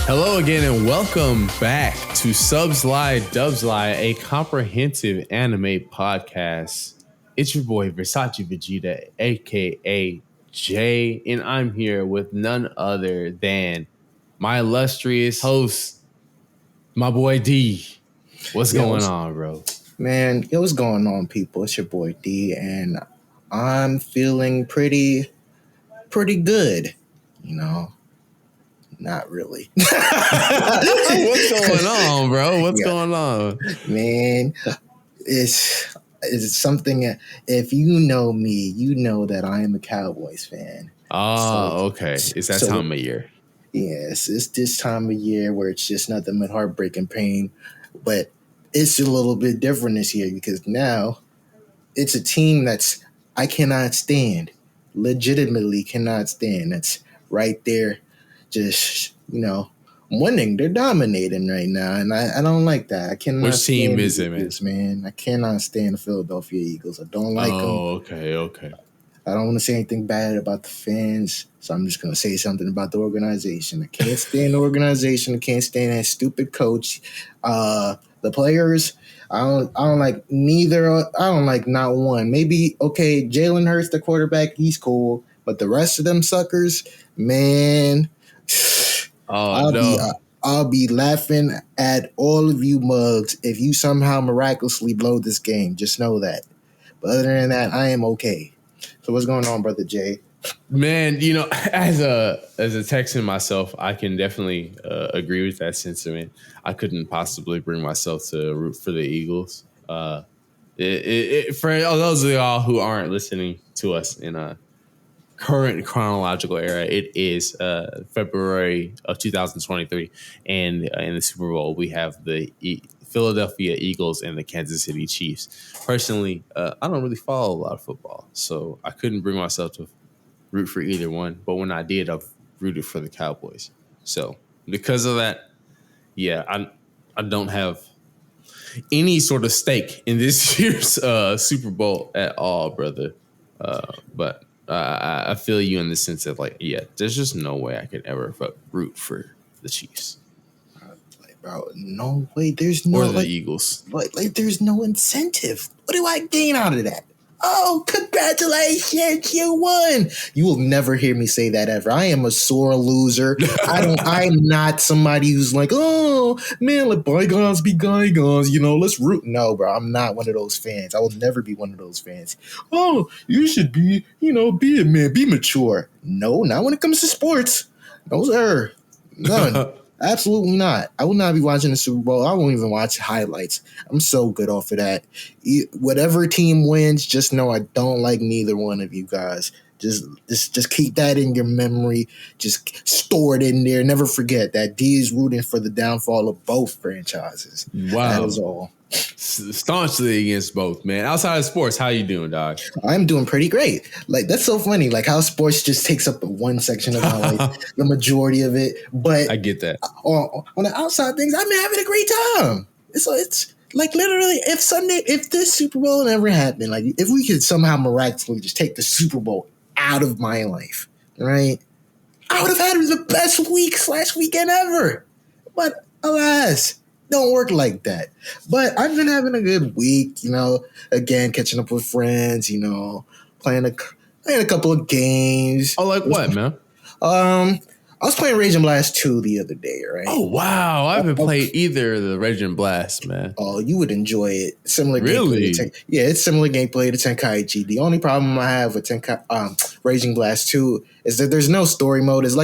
Hello again and welcome back to Subs Lie, Dubs Lie, a comprehensive anime podcast. It's your boy Versace Vegeta, aka Jay, and I'm here with none other than my illustrious host, my boy D. What's going on, bro? Man, what's going on, people? It's your boy D, and I'm feeling pretty good. You know, not really. What's going on, bro? What's going on? Man, it's something. If you know me, you know that I am a Cowboys fan. Okay. It's that time of year. Yes, it's this time of year where it's just nothing but heartbreak and pain. But it's a little bit different this year because now it's a team that's I cannot stand. Legitimately cannot stand. That's right there. Just, winning. They're dominating right now. And I don't like that. I cannot Which team stand is the it, Eagles, man? I cannot stand the Philadelphia Eagles. I don't like them. Okay. I don't want to say anything bad about the fans, so I'm just going to say something about the organization. I can't stand the organization. I can't stand that stupid coach. The players, I don't like neither. I don't like not one. Maybe, okay, Jalen Hurts, the quarterback, he's cool. But the rest of them suckers, man, I'll be laughing at all of you mugs if you somehow miraculously blow this game. Just know that. But other than that, I am okay. So what's going on, Brother Jay? Man, as a Texan myself, I can definitely agree with that sentiment. I couldn't possibly bring myself to root for the Eagles. For those of y'all who aren't listening to us in a current chronological era, it is February of 2023, and in the Super Bowl we have the Philadelphia Eagles and the Kansas City Chiefs. Personally, I don't really follow a lot of football, so I couldn't bring myself to root for either one. But when I did, I've rooted for the Cowboys. So because of that, yeah, I don't have any sort of stake in this year's Super Bowl at all, brother. But I feel you in the sense of there's just no way I could ever root for the Chiefs. Bro, no way. There's no or the Eagles. There's no incentive. What do I gain out of that? Oh, congratulations, you won. You will never hear me say that ever. I am a sore loser. I'm not somebody who's like, oh man, let bygones be bygones, let's root. No, bro, I'm not one of those fans. I will never be one of those fans. Oh, you should be, be a man, be mature. No, not when it comes to sports. No, sir. None. Absolutely not. I will not be watching the Super Bowl. I won't even watch highlights. I'm so good off of that. Whatever team wins, just know I don't like neither one of you guys. Just keep that in your memory. Just store it in there. Never forget that D is rooting for the downfall of both franchises. Wow. That is all. Staunchly against both, man. Outside of sports, how you doing, dog? I'm doing pretty great. That's so funny. How sports just takes up one section of my life, the majority of it. But I get that. On the outside things, I'm having a great time. So it's literally, if this Super Bowl never happened, if we could somehow miraculously just take the Super Bowl out of my life, right? I would have had the best week/weekend ever. But alas, don't work like that. But I've been having a good week, again, catching up with friends, playing a couple of games. Oh, like what, man? I was playing Rage and Blast 2 the other day, right? Oh, wow. I haven't played either of the Rage and Blast, man. Oh, you would enjoy it. Similar really? Gameplay it's similar gameplay to Tenkaichi. The only problem I have with Raging Blast 2 is that there's no story mode. It's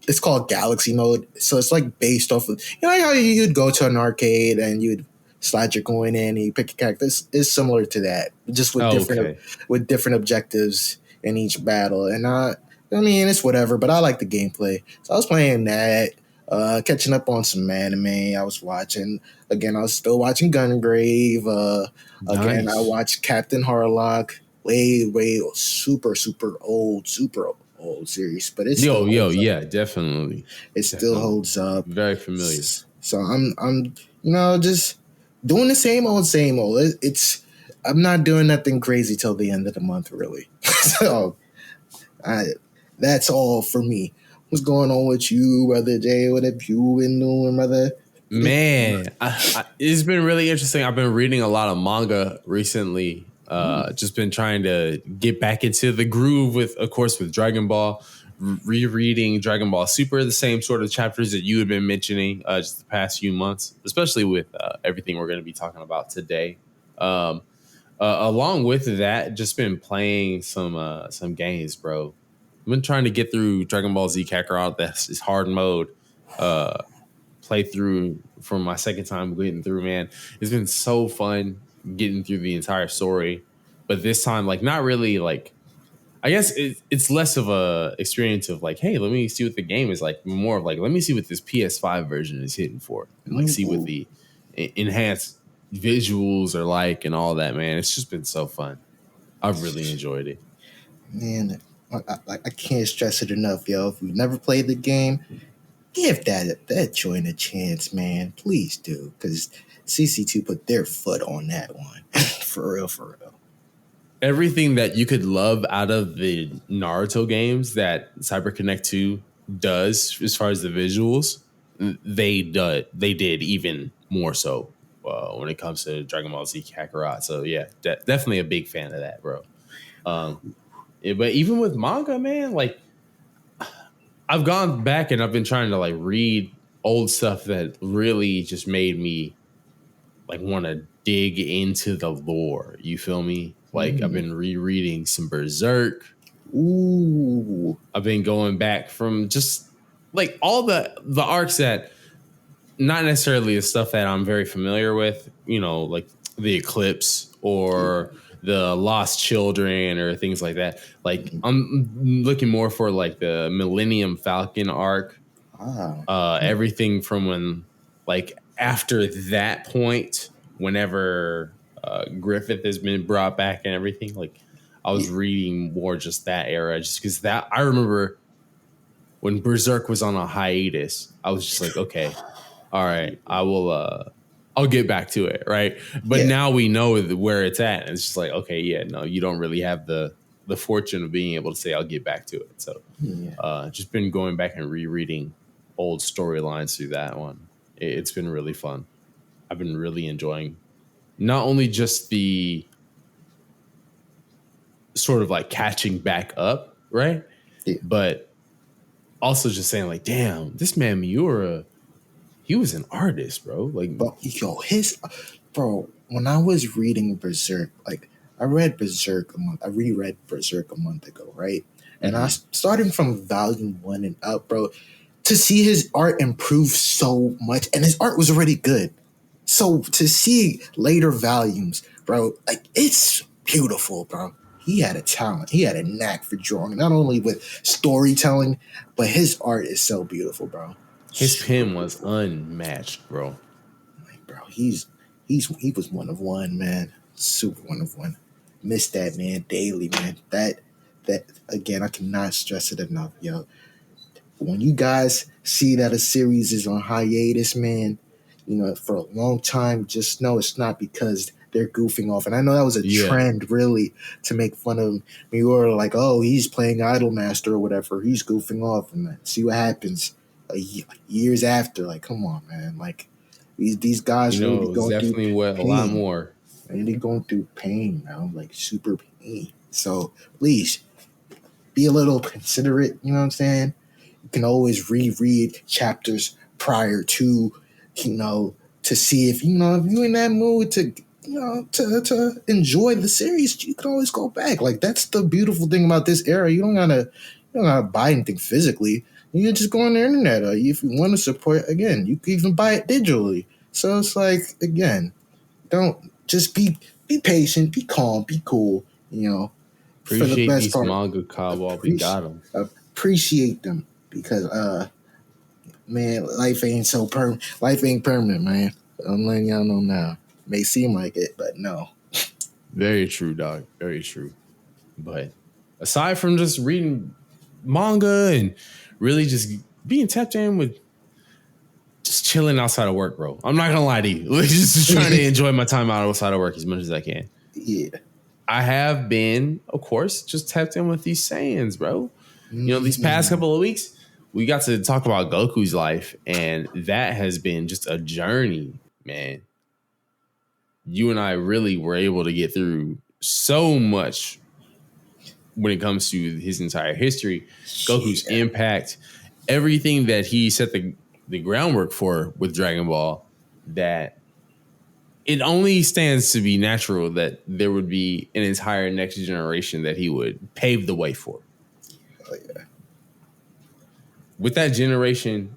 it's called Galaxy mode. So it's based off of, how you'd go to an arcade and you'd slide your coin in and you pick a character. It's similar to that, just with different objectives in each battle. And it's whatever, but I like the gameplay. So I was playing that, catching up on some anime I was watching. Again, I was still watching Gungrave. Again, I watched Captain Harlock. Way super old series, but it's yeah, definitely. Still holds up. Very familiar. So I'm just doing the same old. I'm not doing nothing crazy till the end of the month, really. So that's all for me. What's going on with you, brother Jay? What have you been doing, brother? Man, it's been really interesting. I've been reading a lot of manga recently. Just been trying to get back into the groove with, of course, with Dragon Ball. Rereading Dragon Ball Super, the same sort of chapters that you had been mentioning just the past few months, especially with everything we're going to be talking about today. Along with that, just been playing some games, bro. I've been trying to get through Dragon Ball Z Kakarot. That's hard mode. Play through from my second time getting through, man. It's been so fun getting through the entire story. But this time, like, not really like, I guess it's less of a experience of like, hey, let me see what the game is like. More of like, let me see what this PS5 version is hitting for, and like see what the enhanced visuals are like and all that, man. It's just been so fun. I've really enjoyed it. Man, I can't stress it enough, yo. If you've never played the game, give that joint a chance, man. Please do, because CC2 put their foot on that one. For real, for real. Everything that you could love out of the Naruto games that CyberConnect 2 does as far as the visuals, they did even more so when it comes to Dragon Ball Z Kakarot. So yeah, definitely a big fan of that, bro. But even with manga, man, like I've gone back and I've been trying to like read old stuff that really just made me like want to dig into the lore. You feel me? Like I've been rereading some Berserk. Ooh. I've been going back from just like all the arcs that not necessarily the stuff that I'm very familiar with, you know, like the Eclipse or the Lost Children or things like that. Like I'm looking more for like the Millennium Falcon arc. Everything from when like after that point, whenever Griffith has been brought back and everything, like I was reading more just that era, just because that I remember when Berserk was on a hiatus, I was just like, okay, all right, I'll get back to it, right? But now we know where it's at, and it's just like, okay, yeah, no, you don't really have the fortune of being able to say I'll get back to it. So, just been going back and rereading old storylines through that one. It's been really fun. I've been really enjoying not only just the sort of like catching back up, right? Yeah. But also just saying like, damn, this man Miura, he was an artist, bro. Like, bro, when I was reading Berserk, like I reread Berserk a month ago, right? And I started from volume 1 and up, bro, to see his art improve so much, and his art was already good. So to see later volumes, bro, like it's beautiful, bro. He had a talent. He had a knack for drawing, not only with storytelling, but his art is so beautiful, bro. His pen was unmatched, bro. Like, bro, he was one of one, man. Super one of one. Miss that man daily, man. That again, I cannot stress it enough, yo. When you guys see that a series is on hiatus, man, you know, for a long time, just know it's not because they're goofing off. And I know that was a trend, really, to make fun of Miura, like, oh, he's playing Idolmaster or whatever. He's goofing off. And see what happens years after. Like, come on, man. Like, these guys really going through pain. A lot more. And they're going through pain, man. Like, super pain. So, please, be a little considerate, you know what I'm saying? You can always reread chapters prior to, you know, to see if, you know, if you're in that mood to, you know, to enjoy the series, you can always go back. Like, that's the beautiful thing about this era. You don't gotta buy anything physically. You can just go on the internet. Or if you want to support, again, you can even buy it digitally. So it's like, again, don't just be patient, be calm, be cool, you know. Appreciate for the best these part, manga while we got them. Appreciate them. Because man, life ain't permanent, man. I'm letting y'all know now. May seem like it, but no. Very true, dog. Very true. But aside from just reading manga and really just being tapped in with just chilling outside of work, bro. I'm not gonna lie to you. Just trying to enjoy my time outside of work as much as I can. Yeah. I have been, of course, just tapped in with these Saiyans, bro. You know, these past couple of weeks, we got to talk about Goku's life, and that has been just a journey, man. You and I really were able to get through so much when it comes to his entire history, Goku's impact, everything that he set the groundwork for with Dragon Ball, that it only stands to be natural that there would be an entire next generation that he would pave the way for. Oh, yeah. With that generation,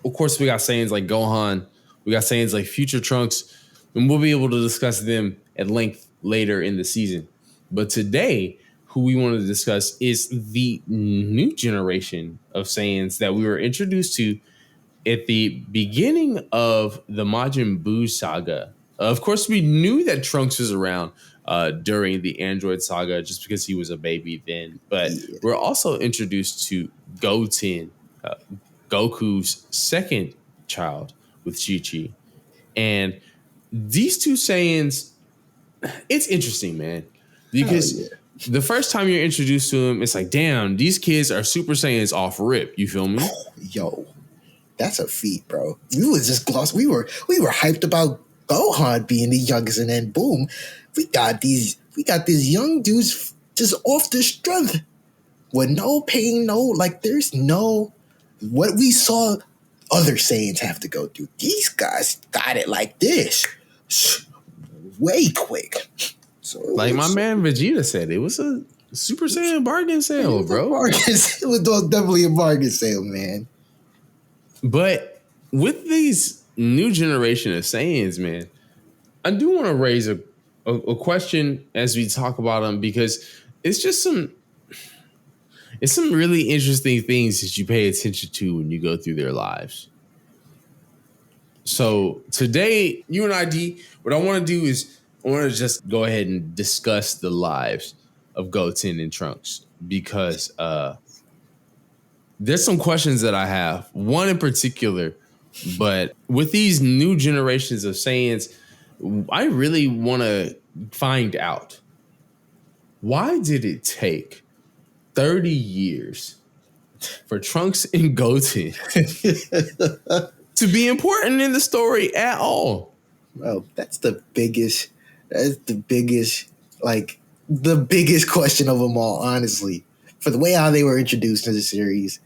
of course, we got Saiyans like Gohan, we got Saiyans like Future Trunks, and we'll be able to discuss them at length later in the season. But today, who we want to discuss is the new generation of Saiyans that we were introduced to at the beginning of the Majin Buu saga. Of course, we knew that Trunks was around during the Android saga just because he was a baby then. But we're also introduced to Goten, Goku's second child with Chi-Chi. And these two Saiyans, it's interesting, man. Because the first time you're introduced to them, it's like, damn, these kids are Super Saiyans off rip. You feel me? Yo, that's a feat, bro. We was just gloss. We were hyped about Gohan being the youngest, and then boom, we got these young dudes just off the strength with no pain, there's no what we saw other Saiyans have to go through. These guys got it like this, way quick. So like my man Vegeta said, it was a Super Saiyan bargain sale, bro. It was definitely a bargain sale, man. But with these new generation of Saiyans, man, I do want to raise a question as we talk about them, because it's just some really interesting things that you pay attention to when you go through their lives. So today, you and I, D, what I want to do is I want to just go ahead and discuss the lives of Goten and Trunks, because there's some questions that I have, one in particular, but with these new generations of Saiyans, I really want to find out, why did it take 30 years for Trunks and Goten to be important in the story at all? Well, that's the biggest question of them all, honestly. For the way how they were introduced to the series,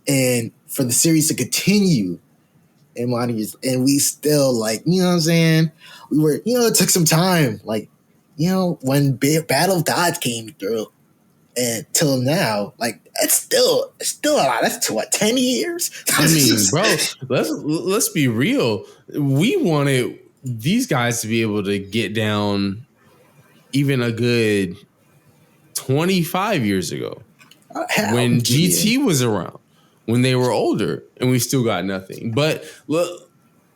and for the series to continue in modern years, and we still, like, you know what I'm saying? We were, it took some time, like, when Battle of Gods came through, and till now, like, it's still a lot. That's to what, 10 years? I mean, bro, let's be real. We wanted these guys to be able to get down even a good 25 years ago, when GT was around, when they were older, and we still got nothing. But look,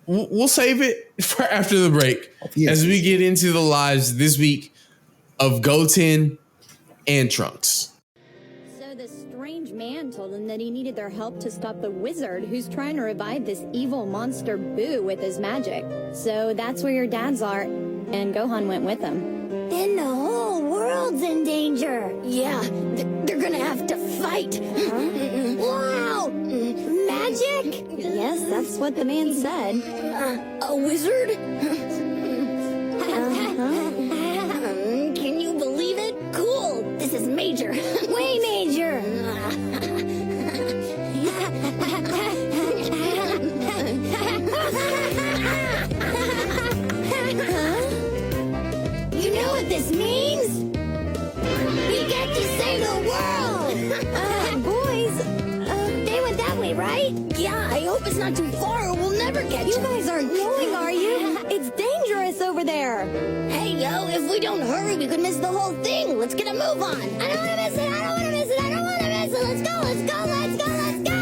we'll save it for after the break, as we get into the lives this week of Goten and Trunks. So the strange man told them that he needed their help to stop the wizard who's trying to revive this evil monster Boo with his magic. So that's where your dads are, and Gohan went with them. Then the whole world's in danger. Yeah, they're gonna have to fight. Wow! Magic? Yes, that's what the man said. A wizard? Can you believe it? Cool! This is major. Way major! You know what this means? We get to save the world! Boys, They went that way, right? Yeah, I hope it's not too far or we'll never catch you them. guys aren't going, are you? It's dangerous over there. Hey, yo, if we don't hurry, we could miss the whole thing. Let's get a move on. I don't want to miss it. I don't want to miss it. I don't want to miss it. Let's go. Let's go. Let's go. Let's go.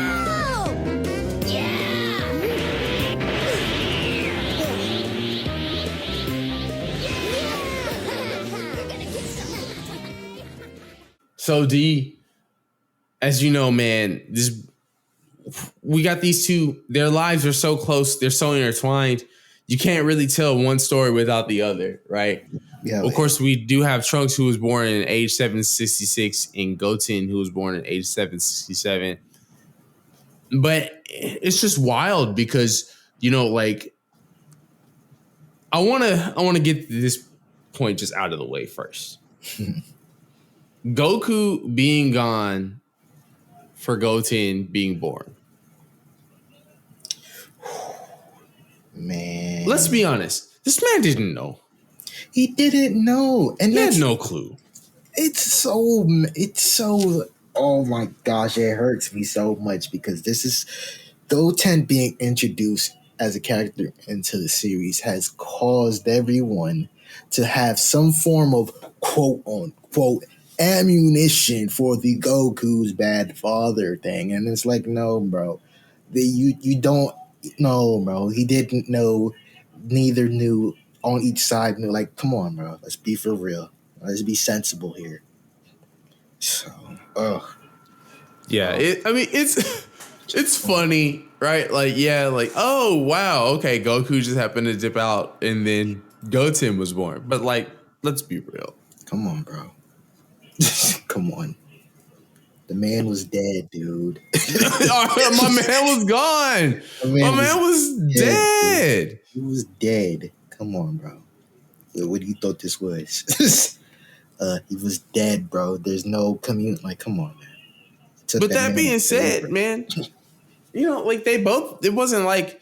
Yeah. We're gonna get some. So D, as you know, man, we got these two. Their lives are so close. They're so intertwined. You can't really tell one story without the other, right? Yeah. Of course, we do have Trunks, who was born in age 766, and Goten, who was born in age 767. But it's just wild because, like, I want to get this point just out of the way first. Goku being gone for Goten being born. Man, Let's be honest. This man didn't know. he didn't know, and He had that's no clue. it's so. Oh my gosh, it hurts me so much because this is Goten being introduced as a character into the series has caused everyone to have some form of quote unquote ammunition for the Goku's bad father thing. And it's like, no, bro. You don't know, bro. He didn't know, neither knew on each side knew. Like, come on, bro. Let's be for real. Let's be sensible here. So, Yeah, it's funny, right? Like, yeah, like, oh wow, okay, Goku just happened to dip out, and then Goten was born. But like, let's be real. come on, bro. Come on. The man was dead, dude. My man was gone. My man was dead. He was dead. Come on, bro. What do you thought this was? He was dead, bro. There's no commute. Like, come on, man. But that being said, man, like they both. It wasn't like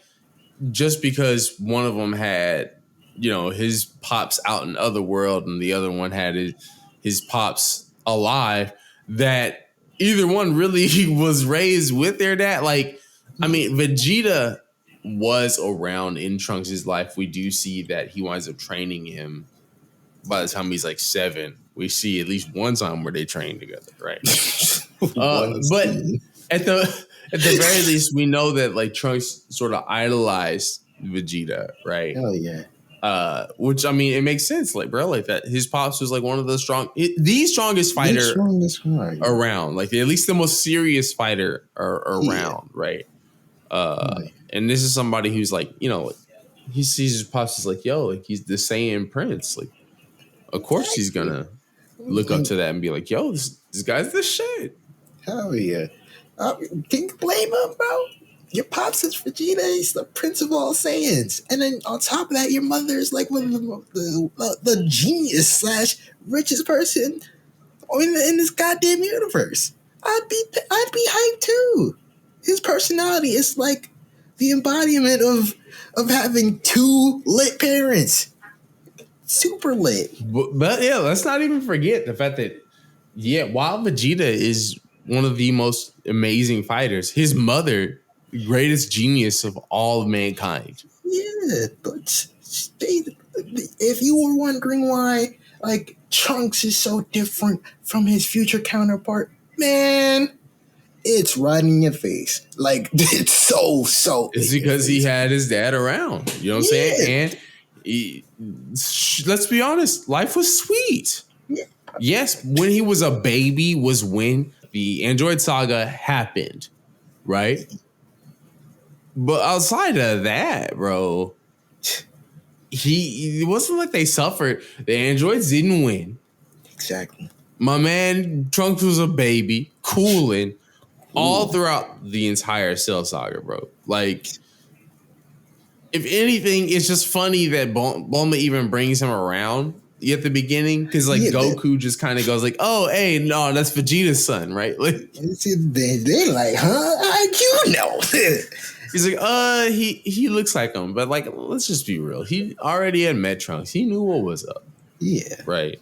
just because one of them had, his pops out in other world and the other one had his pops alive, that either one really was raised with their dad. Like, I mean, Vegeta was around in Trunks' life. We do see that he winds up training him by the time he's like 7. We see at least one time where they train together, right? But at the very least, we know that like Trunks sort of idolized Vegeta, right? Hell yeah. Which, I mean, it makes sense, like, bro, like that. His pops was like one of the strongest fighter around, like at least the most serious fighter around, right? And this is somebody who's like, he sees his pops as like, yo, like he's the Saiyan prince, like, of course he's gonna look up to that and be like, yo, this guy's the shit. Hell yeah. Can you blame him, bro? Your pops is Vegeta. He's the prince of all Saiyans. And then on top of that, your mother is like one of the genius slash richest person in this goddamn universe. I'd be hyped too. His personality is like the embodiment of having 2 lit parents. Super lit. But yeah, let's not even forget the fact that, while Vegeta is one of the most amazing fighters, his mother, greatest genius of all of mankind. Yeah, but if you were wondering why, like, Trunks is so different from his future counterpart, man, it's right in your face. Like, it's so. It's because he had his dad around. You know what I'm saying? And let's be honest, life was sweet. Yeah. Yes, when he was a baby was when the Android saga happened, right? But outside of that, bro, it wasn't like they suffered. The androids didn't win. Exactly. My man Trunks was a baby, cooling all throughout the entire Cell saga, bro. Like, if anything, it's just funny that Bulma even brings him around at the beginning, because like Goku just kind of goes like, "Oh, hey, no, that's Vegeta's son, right?" Like, they're like, "Huh? How'd you know?" He's like, he looks like him, but like, let's just be real. He already had met Trunks. He knew what was up. Yeah. Right.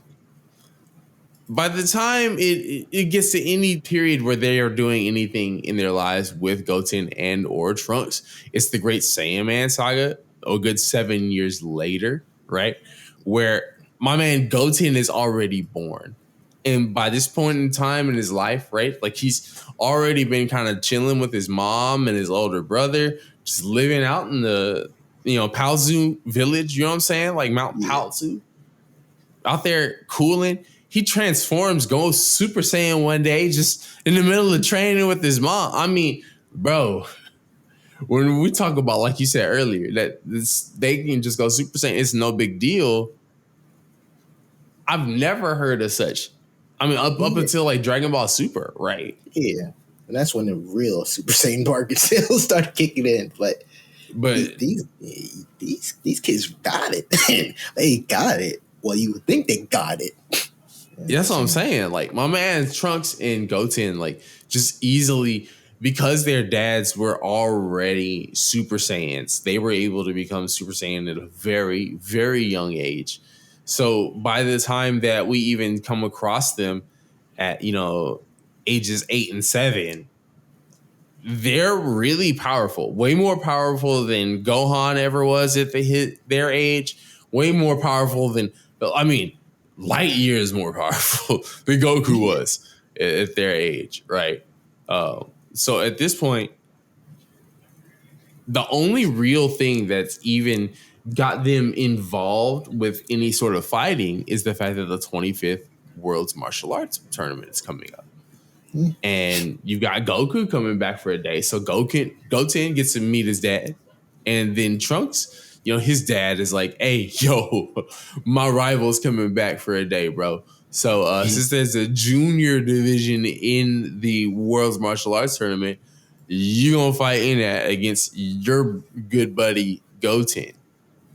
By the time it gets to any period where they are doing anything in their lives with Goten and or Trunks, it's the Great Saiyan Man saga, a good 7 years later, right? Where my man Goten is already born. And by this point in time in his life, right, like he's already been kind of chilling with his mom and his older brother, just living out in the, Palzu village, you know what I'm saying? Like Mount Palzu. Out there cooling. He transforms, goes Super Saiyan one day, just in the middle of training with his mom. I mean, bro, when we talk about, like you said earlier, that they can just go Super Saiyan, it's no big deal. I've never heard of such. I mean, up until like Dragon Ball Super, right? Yeah. And that's when the real Super Saiyan market sales started kicking in. But these kids got it. They got it. Well, you would think they got it. Yeah, that's what I'm saying. Like my man Trunks and Goten, like just easily because their dads were already Super Saiyans, they were able to become Super Saiyan at a very, very young age. So by the time that we even come across them at, ages 8 and 7, they're really powerful, way more powerful than Gohan ever was if they hit their age, way more powerful than, light years more powerful than Goku was at their age, right? So at this point, the only real thing that's even got them involved with any sort of fighting is the fact that the 25th World's Martial Arts Tournament is coming up. And you've got Goku coming back for a day. So Goten gets to meet his dad. And then Trunks, his dad is like, hey, yo, my rival's coming back for a day, bro. So since there's a junior division in the World's Martial Arts Tournament, you're going to fight in that against your good buddy Goten,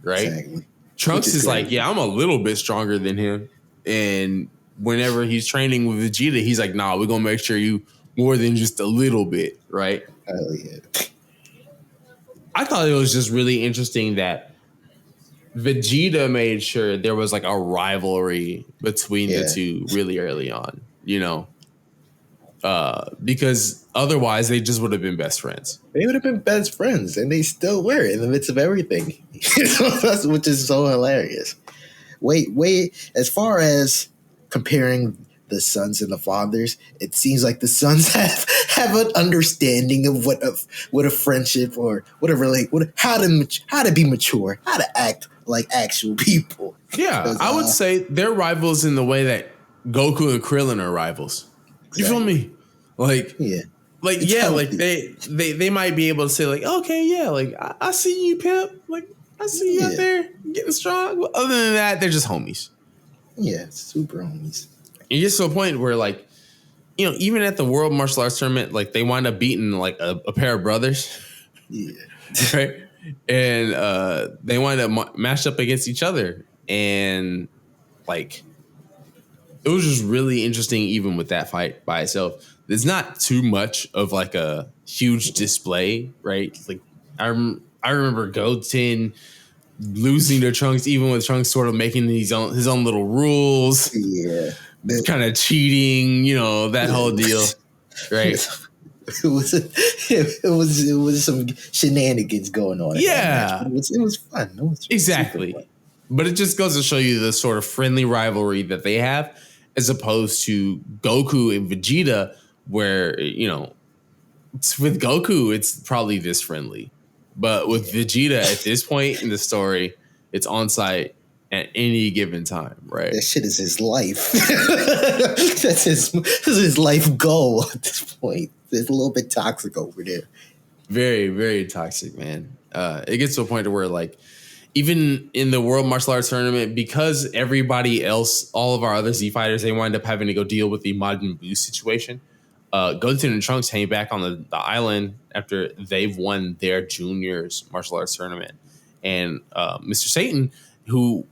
right? Exactly. Trunks is like, yeah, I'm a little bit stronger than him. And whenever he's training with Vegeta, he's like, nah, we're going to make sure you more than just a little bit, right? Hell yeah. I thought it was just really interesting that Vegeta made sure there was like a rivalry between the two really early on, because otherwise they just would have been best friends. They would have been best friends, and they still were in the midst of everything, which is so hilarious. Wait, as far as comparing the sons and the fathers, it seems like the sons have an understanding of what a friendship or how to be mature, how to act like actual people. Yeah, I would say they're rivals in the way that Goku and Krillin are rivals. You feel me? Like they might be able to say like, okay, yeah, like I see you, Pimp. Like I see you out there getting strong. But other than that, they're just homies. Yeah, super homies. It gets to a point where, like, even at the World Martial Arts Tournament, like, they wind up beating, like, a pair of brothers. Yeah. Right? And they wind up matched up against each other. And, like, it was just really interesting even with that fight by itself. There's not too much of, like, a huge display, right? Like, I remember Goten losing to Trunks, even with Trunks sort of making his own little rules. Yeah. Kind of cheating, that whole deal, right? It was some shenanigans going on. Yeah, it was fun. It was exactly, fun. But it just goes to show you the sort of friendly rivalry that they have, as opposed to Goku and Vegeta, where with Goku it's probably this friendly, but with Vegeta at this point in the story, it's on site at any given time, right? That shit is his life. That's his life goal at this point. It's a little bit toxic over there. Very, very toxic, man. It gets to a point to where, like, even in the World Martial Arts Tournament, because everybody else, all of our other Z fighters, they wind up having to go deal with the Majin Buu situation. Goten and Trunks hang back on the island after they've won their juniors martial arts tournament. And Mr. Satan, who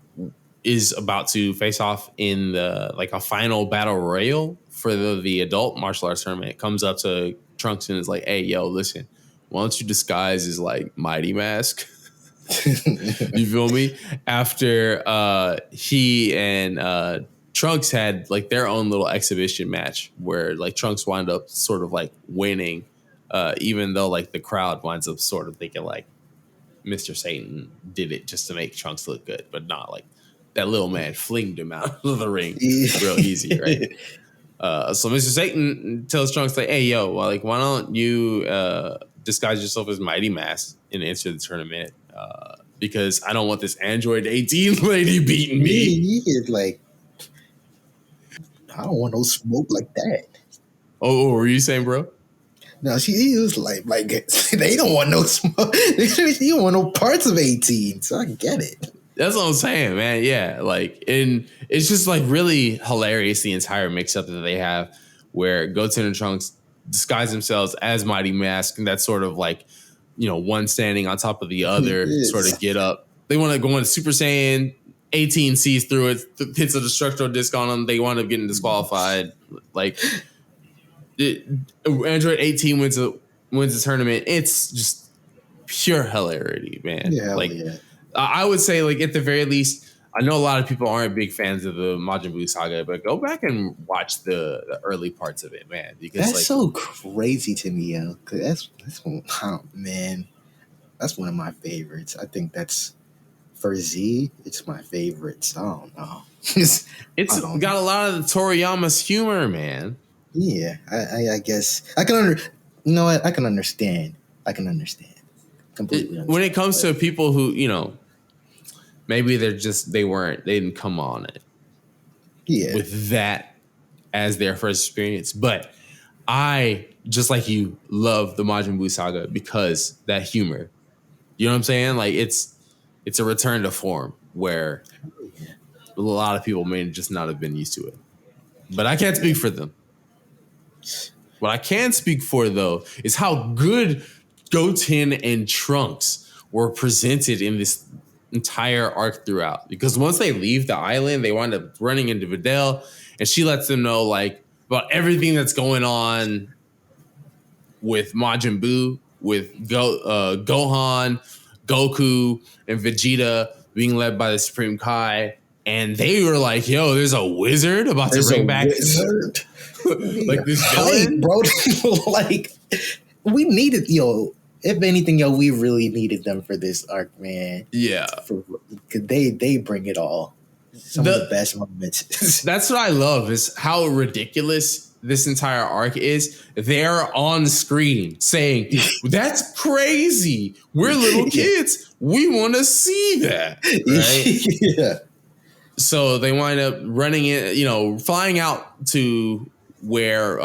is about to face off in a final battle royal for the adult martial arts tournament, comes up to Trunks and is like, hey, yo, listen, why don't you disguise as like Mighty Mask? You feel me? After he and Trunks had like their own little exhibition match where like Trunks wound up sort of like winning, even though like the crowd winds up sort of thinking like Mr. Satan did it just to make Trunks look good, but not like that little man flinged him out of the ring real easy, right? So Mr. Satan tells Trunks like, hey, yo, well, like, why don't you disguise yourself as Mighty Mask and enter the tournament? Because I don't want this Android 18 lady beating me. He is like, I don't want no smoke like that. Oh, what were you saying, bro? No, he was like they don't want no smoke. They don't want no parts of 18. So I get it. That's what I'm saying, man. Yeah, like, and it's just like really hilarious the entire mix-up that they have, where Goten and Trunks disguise themselves as Mighty Mask, and that's sort of like, one standing on top of the other sort of get up. They want to go into Super Saiyan. 18 sees through it, hits a destructo disc on them. They wind up getting disqualified. Like, Android 18 wins the tournament. It's just pure hilarity, man. Yeah, like, yeah. I would say, like, at the very least, I know a lot of people aren't big fans of the Majin Buu saga, but go back and watch the early parts of it, man. Because that's so crazy to me, yo. Cause that's one, oh, man. That's one of my favorites. I think that's for Z. It's my favorites. I don't know. It's got a lot of the Toriyama's humor, man. Yeah, I guess I can you know what? I can understand. Completely understand. When it comes to people who, maybe they didn't come on it. Yeah. With that as their first experience. But I, just like you, love the Majin Buu saga because that humor. You know what I'm saying? Like, it's a return to form where a lot of people may just not have been used to it. But I can't speak for them. What I can speak for, though, is how good Goten and Trunks were presented in this entire arc throughout. Because once they leave the island, they wind up running into Videl, and she lets them know, like, about everything that's going on with Majin Buu, with Gohan, Goku, and Vegeta being led by the Supreme Kai. And they were like, yo, there's a wizard about to bring back wizard. Like this villain, bro. Like, we needed, if anything, we really needed them for this arc, man. Yeah. They bring it all. Some of the best moments. That's what I love, is how ridiculous this entire arc is. They're on screen saying, that's crazy. We're little kids. We want to see that. Right? Yeah. So they wind up running in, flying out to where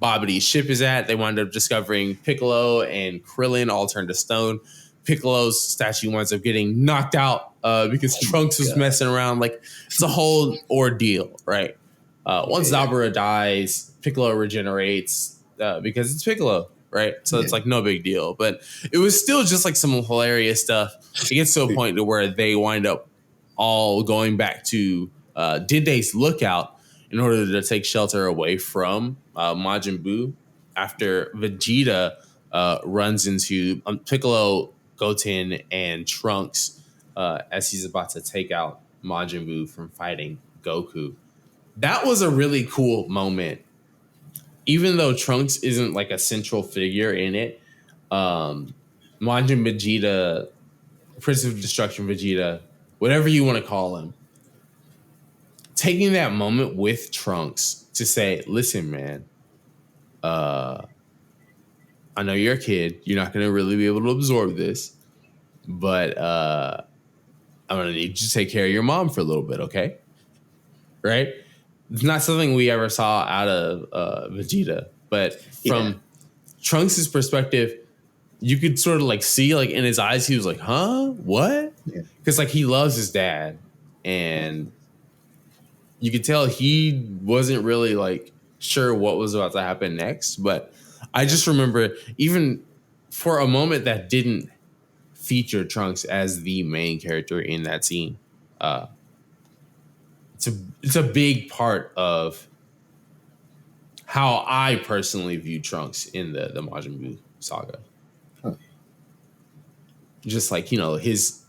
Babbidi's ship is at. They wind up discovering Piccolo and Krillin all turned to stone. Piccolo's statue winds up getting knocked out because Trunks was messing around. Like, it's a whole ordeal, right? Once Zabura dies, Piccolo regenerates because it's Piccolo, right? So it's like no big deal. But it was still just like some hilarious stuff. It gets to a point to where they wind up all going back to Dide's lookout in order to take shelter away from Majin Buu after Vegeta runs into Piccolo, Goten, and Trunks as he's about to take out Majin Buu from fighting Goku. That was a really cool moment. Even though Trunks isn't like a central figure in it, Majin Vegeta, Prince of Destruction Vegeta, whatever you want to call him, taking that moment with Trunks to say, listen, man, I know you're a kid. You're not going to really be able to absorb this, but I'm going to need you to take care of your mom for a little bit, okay? Right? It's not something we ever saw out of Vegeta, but from Trunks' perspective, you could sort of like see like in his eyes, he was like, huh? What? Because like he loves his dad, and you could tell he wasn't really like sure what was about to happen next. But I just remember, even for a moment that didn't feature Trunks as the main character in that scene, it's a big part of how I personally view Trunks in the Majin Buu saga. Just like, his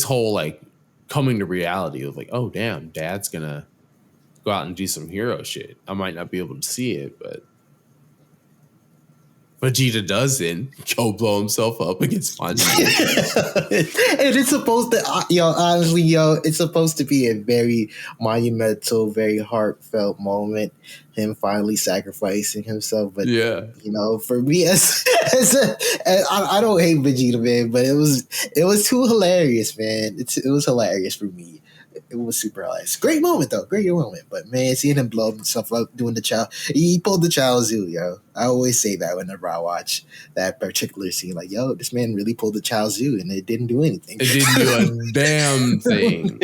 whole like coming to reality of like, oh damn, dad's gonna go out and do some hero shit. I might not be able to see it, but Vegeta does then go blow himself up against Majin Buu. And it's supposed to, honestly, it's supposed to be a very monumental, very heartfelt moment. Him finally sacrificing himself, but for me, I don't hate Vegeta, man, but it was too hilarious, man. It was hilarious for me. It was super hilarious. Great moment though, great moment. But man, seeing him blow himself up doing the child, he pulled the child zoo, yo. I always say that whenever I watch that particular scene, like, yo, this man really pulled the child zoo, and it didn't do anything. It didn't do a damn thing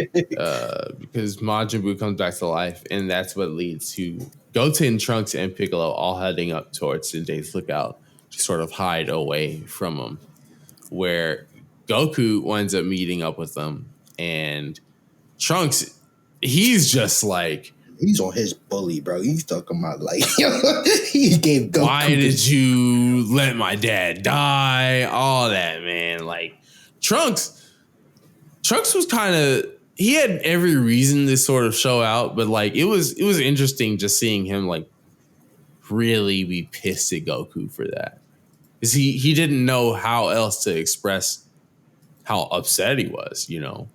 because Majin Buu comes back to life, and that's what leads to Goten, Trunks, and Piccolo all heading up towards Denday's Lookout to sort of hide away from him, where Goku winds up meeting up with them, and Trunks, he's just like, he's on his bully, bro. He's talking about like he gave Goku. Why did you let my dad die? All that, man. Like Trunks was kind of, he had every reason to sort of show out, but like it was interesting just seeing him like really be pissed at Goku for that. Because he didn't know how else to express how upset he was, you know.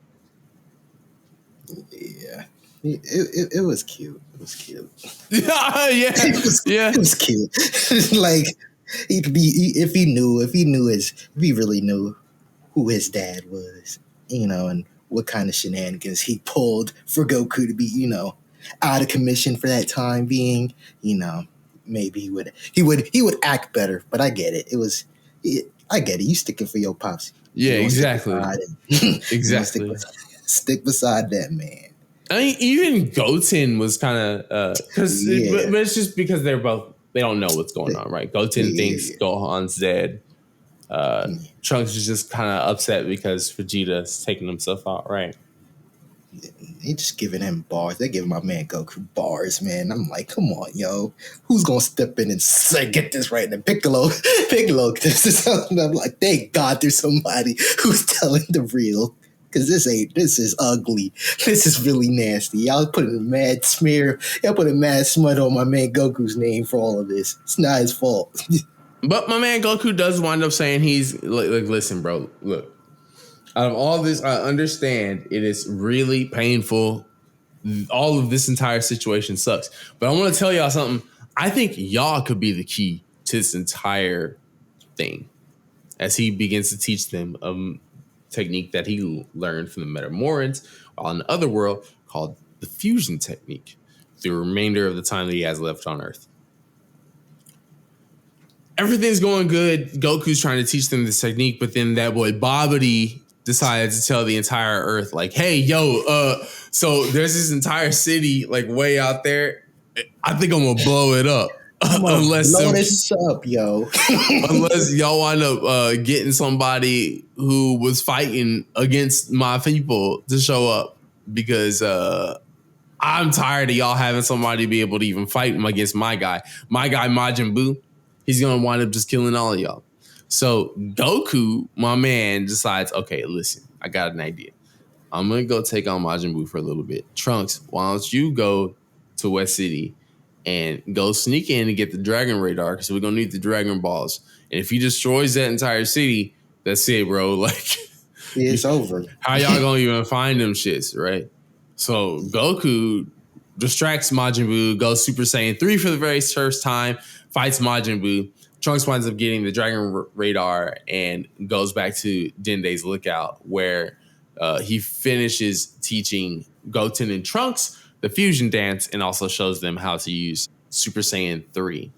Yeah. It was cute. It was cute. Yeah. It was cute. Like if he really knew who his dad was, you know, and what kind of shenanigans he pulled for Goku to be, you know, out of commission for that time being, you know, maybe he would act better. But I get it. I get it. You sticking for your pops. Yeah, exactly. Exactly. Stick beside that man. I mean, even Goten was kind of but it's just because they don't know what's going on, right? Goten thinks Gohan's dead. Trunks is just kind of upset because Vegeta's taking himself out, right? They just giving him bars. They giving my man Goku bars, man. I'm like, come on, yo. Who's gonna step in and say, get this right? And Piccolo, I'm like, thank God there's somebody who's telling the real. Because this is ugly. This is really nasty. Y'all putting a mad smear. Y'all put a mad smut on my man Goku's name for all of this. It's not his fault. But my man Goku does wind up saying he's like, listen, bro, look. Out of all this, I understand it is really painful. All of this entire situation sucks. But I want to tell y'all something. I think y'all could be the key to this entire thing. As he begins to teach them technique that he learned from the Metamorans while in the other world called the fusion technique, the remainder of the time that he has left on Earth. Everything's going good. Goku's trying to teach them this technique, but then that boy Babidi decided to tell the entire Earth, like, hey, yo, so there's this entire city like way out there. I think I'm gonna blow it up. Unless blow this up, yo. Unless y'all wind up getting somebody who was fighting against my people to show up, because I'm tired of y'all having somebody be able to even fight against my guy. My guy Majin Buu, he's gonna wind up just killing all of y'all. So Goku, my man, decides, okay, listen, I got an idea. I'm gonna go take on Majin Buu for a little bit. Trunks, why don't you go to West City and go sneak in and get the Dragon Radar, because we're gonna need the Dragon Balls. And if he destroys that entire city, that's it, bro. Like, it's over. How y'all gonna even find them shits, right? So Goku distracts Majin Buu, goes Super Saiyan 3 for the very first time, fights Majin Buu. Trunks winds up getting the Dragon Radar and goes back to Denday's Lookout, where he finishes teaching Goten and Trunks the fusion dance and also shows them how to use Super Saiyan 3.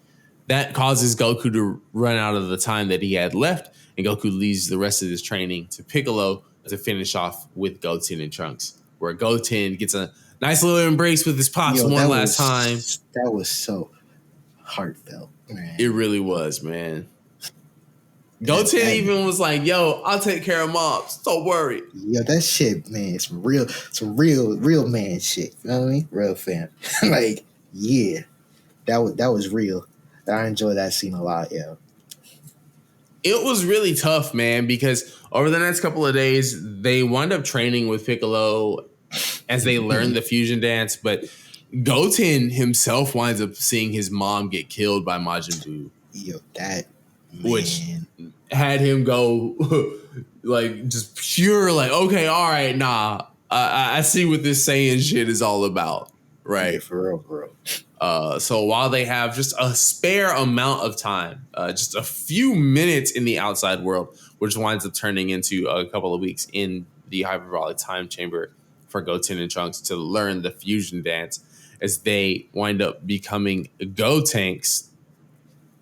That causes Goku to run out of the time that he had left, and Goku leaves the rest of his training to Piccolo to finish off with Goten and Trunks, where Goten gets a nice little embrace with his pops one last time. That was so heartfelt, man. It really was, man. Goten even was like, yo, I'll take care of moms. Don't worry. Yo, that shit, man, it's real man shit. You know what I mean? Real fam. Like, yeah. That was real. I enjoy that scene a lot, yo. It was really tough, man, because over the next couple of days, they wound up training with Piccolo as they learned the fusion dance, but Goten himself winds up seeing his mom get killed by Majin Buu. Yo, that man. Which had him go like just pure like, okay, all right, nah, I see what this Saiyan shit is all about, right? Yeah, for real. So while they have just a spare amount of time, just a few minutes in the outside world, which winds up turning into a couple of weeks in the hyperbolic time chamber for Goten and Trunks to learn the fusion dance as they wind up becoming Gotenks.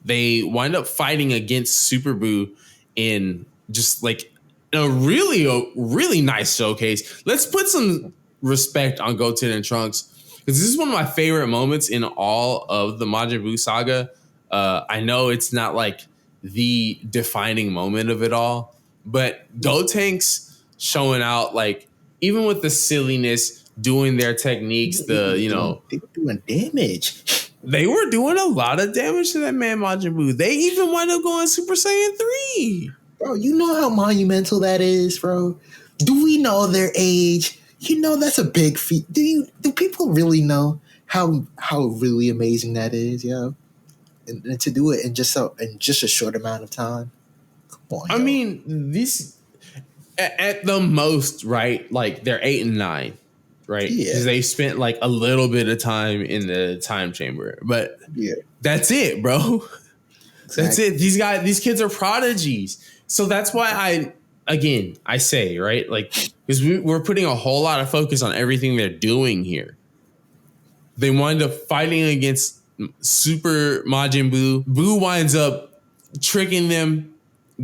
They wind up fighting against Super Buu in just like a really nice showcase. Let's put some respect on Goten and Trunks because this is one of my favorite moments in all of the Majin Buu saga. I know it's not like the defining moment of it all, but Gotenks showing out, like, even with the silliness, doing their techniques, they were doing damage. They were doing a lot of damage to that man Majin Buu. They even wound up going Super Saiyan 3. Bro, you know how monumental that is, bro? Do we know their age? You know that's a big feat. Do people really know how really amazing that is, yo? And to do it in just a short amount of time. Come on. I mean, these at the most, right? Like they're 8 and 9. Right, because they spent like a little bit of time in the time chamber, but that's it, bro. Exactly. That's it. These kids are prodigies, so that's why I say, right, like, because we're putting a whole lot of focus on everything they're doing here. They wind up fighting against Super Majin Buu. Buu winds up tricking them,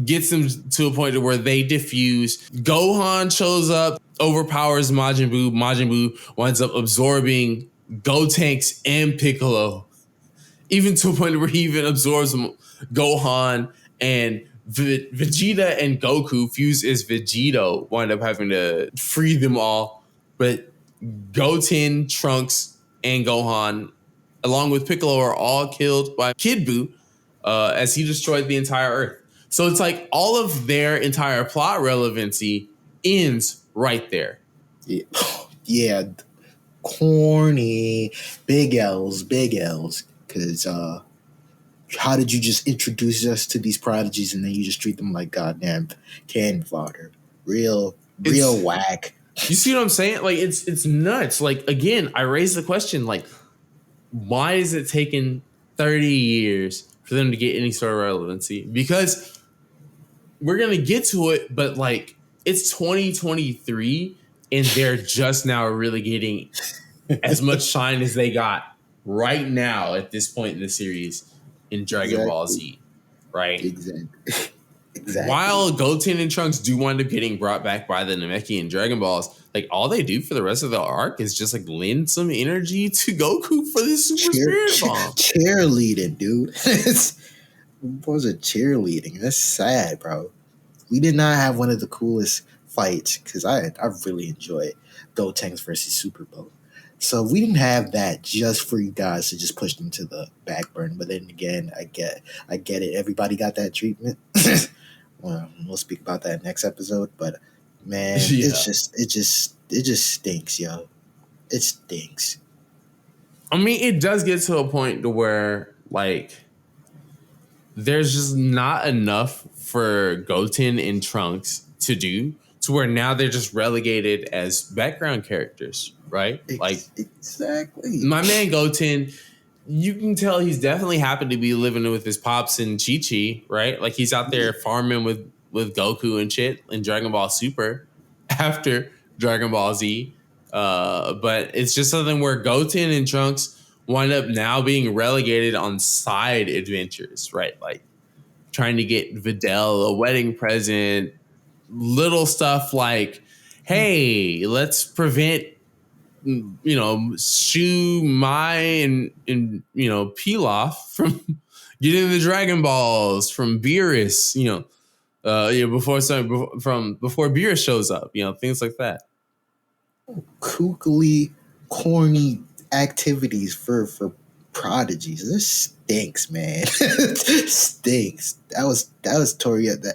gets them to a point where they defuse. Gohan shows up, overpowers Majin Buu. Majin Buu winds up absorbing Gotenks and Piccolo, even to a point where he even absorbs Gohan, and Vegeta and Goku fuse as Vegito, wind up having to free them all. But Goten, Trunks, and Gohan, along with Piccolo, are all killed by Kid Buu as he destroyed the entire Earth. So it's like all of their entire plot relevancy ends right there. Yeah. Corny. Big L's. Because how did you just introduce us to these prodigies and then you just treat them like goddamn cannon fodder? Real whack. You see what I'm saying? Like, it's nuts. Like, again, I raised the question, like, why is it taking 30 years for them to get any sort of relevancy? Because we're going to get to it, but, like, it's 2023, and they're just now really getting as much shine as they got right now at this point in the series in Dragon Ball Z, right? Exactly. While Goten and Trunks do wind up getting brought back by the Namekian Dragon Balls, like, all they do for the rest of the arc is just, like, lend some energy to Goku for this Super Spirit Bomb. Cheerleading, dude. It wasn't cheerleading. That's sad, bro. We did not have one of the coolest fights because I really enjoyed Gotenks versus Super Bowl. So we didn't have that just for you guys to just push them to the back burner. But then again, I get it. Everybody got that treatment. Well, we'll speak about that next episode. But man, it just stinks, yo. It stinks. I mean, it does get to a point to where, like, there's just not enough for Goten and Trunks to do, to where now they're just relegated as background characters, right? Like, exactly. My man Goten, you can tell he's definitely happy to be living with his pops and Chi-Chi, right? Like, he's out there farming with Goku and shit in Dragon Ball Super after Dragon Ball Z. But it's just something where Goten and Trunks wind up now being relegated on side adventures, right? Like trying to get Videl a wedding present, little stuff like, hey, let's prevent, Shu, Mai, and Pilaf from getting the Dragon Balls from Beerus, before Beerus shows up, things like that. Kookily, corny activities for prodigies. This stinks, man. Stinks. That was Toriyama.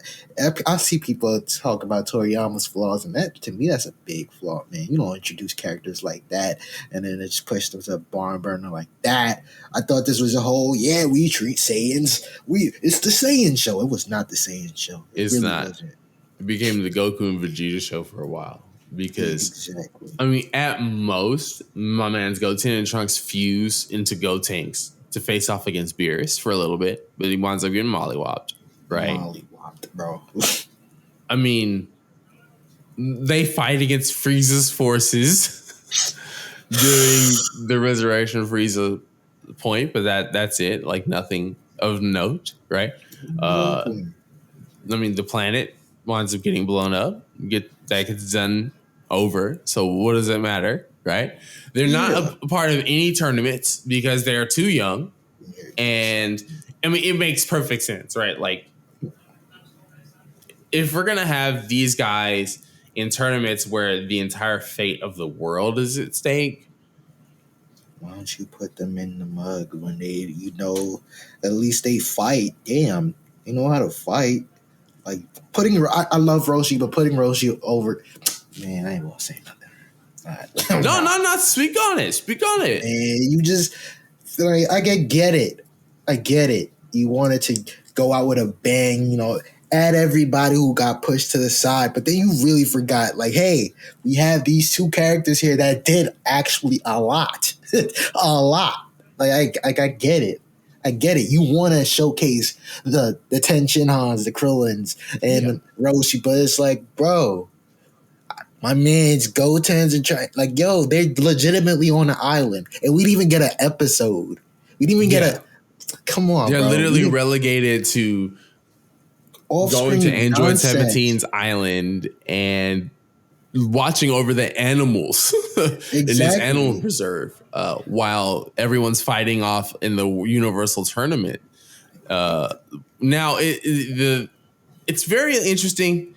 I see people talk about Toriyama's flaws, and that, to me, that's a big flaw, man. You don't introduce characters like that and then just push them to a barn burner like that. I thought this was a whole, we treat Saiyans. It's the Saiyan show. It was not the Saiyan show. It's really not. Wasn't. It became the Goku and Vegeta show for a while. Because, exactly. I mean, at most, my man's Goten and Trunks fuse into Gotenks to face off against Beerus for a little bit, but he winds up getting mollywopped, right? Mollywopped, bro. I mean, they fight against Frieza's forces during the resurrection of Frieza point, but that's it. Like nothing of note, right? I mean, the planet winds up getting blown up. That gets done over. So what does it matter, right? They're not a part of any tournaments because they are too young, and I mean, it makes perfect sense, right? Like, if we're gonna have these guys in tournaments where the entire fate of the world is at stake, why don't you put them in the mug when they, at least they fight? Damn, they know how to fight. Like I love Roshi, but putting Roshi over, man, I ain't gonna say nothing. No. Speak on it. And you just, like, I get it. You wanted to go out with a bang, add everybody who got pushed to the side, but then you really forgot, like, hey, we have these two characters here that did actually a lot. A lot. Like, I get it. You want to showcase the Tenshin Hans, the Krillins, and Roshi, but it's like, bro, my man's Goten's and like, yo, they're legitimately on an island, and we didn't even get an episode. We didn't even get come on, they're bro. literally relegated to going to Android 17's island and watching over the animals in this animal preserve while everyone's fighting off in the Universal Tournament. Now, it's very interesting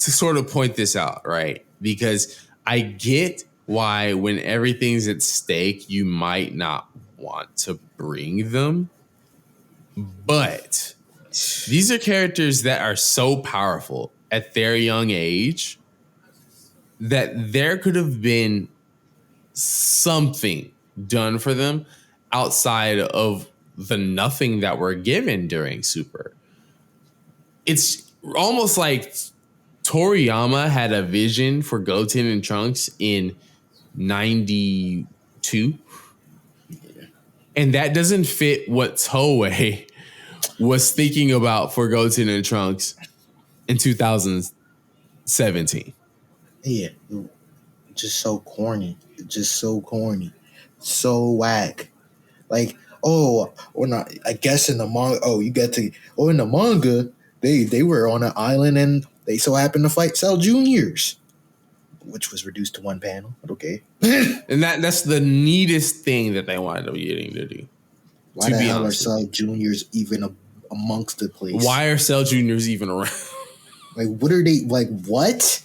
to sort of point this out, right? Because I get why when everything's at stake, you might not want to bring them. But these are characters that are so powerful at their young age that there could have been something done for them outside of the nothing that we're given during Super. It's almost like Toriyama had a vision for Goten and Trunks in 92. And that doesn't fit what Toei was thinking about for Goten and Trunks in 2017. Yeah, just so corny. So whack. Like, or not, I guess in the manga, in the manga, they were on an island and they so happened to fight Cell Juniors, which was reduced to one panel, but okay. And that's the neatest thing that they wanted to be getting to do. Why the hell are Cell Juniors even amongst the place? Why are Cell Juniors even around? Like, what are they, like, what?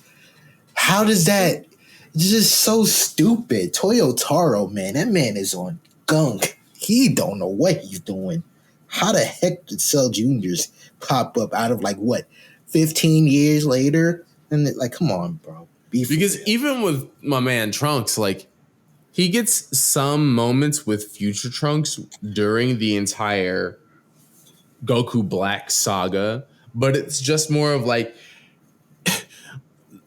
How does that, it's just so stupid. Toyotaro, man, that man is on gunk. He don't know what he's doing. How the heck did Cell Juniors pop up out of, like, what, 15 years later? And, like, come on, bro. Because even with my man Trunks, like, he gets some moments with Future Trunks during the entire Goku Black saga, but it's just more of like,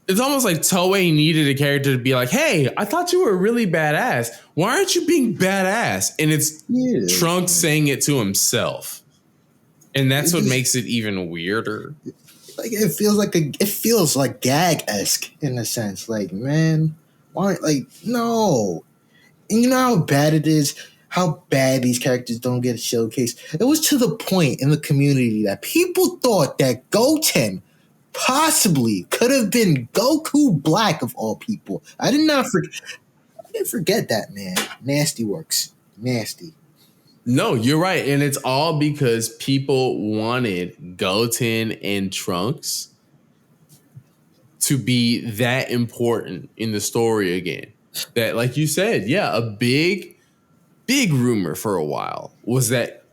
it's almost like Toei needed a character to be like, hey, I thought you were really badass. Why aren't you being badass? And it's Trunks saying it to himself. And that's what makes it even weirder. Like, it feels like gag-esque in a sense. Like, man, why? Like, no. And you know how bad it is? How bad these characters don't get showcased? It was to the point in the community that people thought that Goten possibly could have been Goku Black of all people. I didn't forget that, man. Nasty works. Nasty. No, you're right. And it's all because people wanted Goten and Trunks to be that important in the story again. That, like you said, a big rumor for a while was that,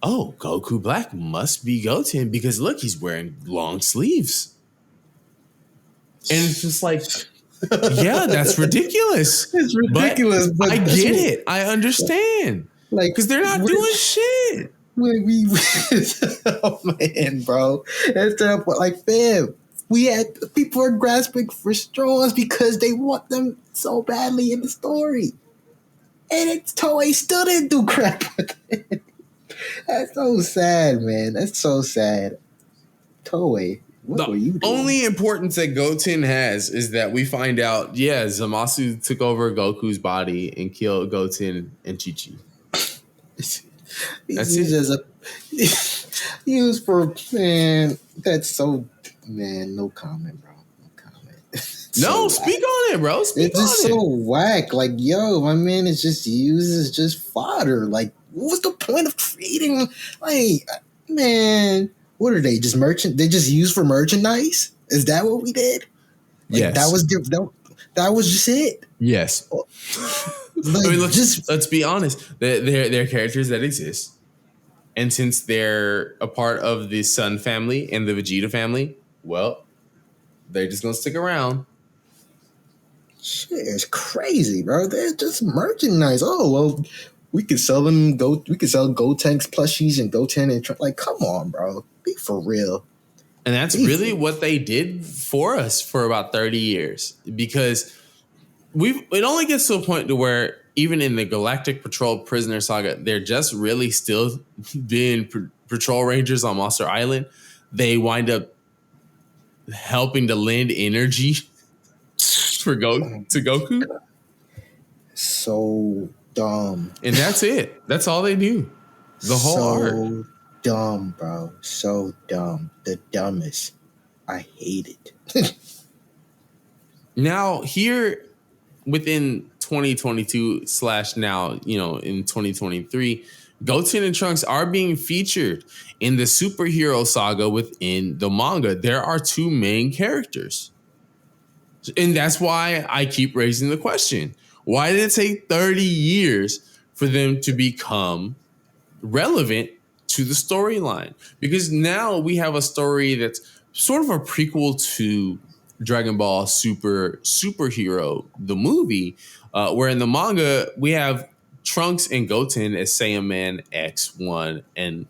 oh, Goku Black must be Goten because look, he's wearing long sleeves. And it's just like, yeah, that's ridiculous. It's ridiculous. But I get it. I understand. Like, because they're not doing shit. Oh man, bro. That's like, fam. We had people are grasping for straws because they want them so badly in the story. And it's Toei still didn't do crap with it. That's so sad, man. That's so sad. Toei, What were you doing? Only importance that Goten has is that we find out, Zamasu took over Goku's body and killed Goten and Chi-Chi. That's used it. as a used for man. That's so man. No comment, bro. No comment. No, speak on it, bro. Speak It's just on so it. whack. Like, yo, my man is just used as just fodder. Like, what was the point of creating? Like, man, what are they? Just merchant? They just used for merchandise? Is that what we did? Like, Yes. that was just it. Yes. Like, I mean, let's be honest. They're characters that exist. And since they're a part of the Sun family and the Vegeta family, well, they're just going to stick around. Shit, it's crazy, bro. They're just merchandise. Oh, well, we could sell them. We could sell Gotenks plushies and Goten and like, come on, bro. Be for real. And that's really what they did for us for about 30 years. Because it only gets to a point to where even in the Galactic Patrol Prisoner Saga, they're just really still being patrol rangers on Monster Island. They wind up helping to lend energy to Goku. So dumb. And that's it. That's all they do. The whole arc. So dumb, bro. So dumb. The dumbest. I hate it. Now, here within 2022 / now, in 2023, Goten and Trunks are being featured in the superhero saga within the manga. There are 2 main characters. And that's why I keep raising the question. Why did it take 30 years for them to become relevant to the storyline? Because now we have a story that's sort of a prequel to Dragon Ball Superhero, the movie, where in the manga, we have Trunks and Goten as Saiyan Man X1 and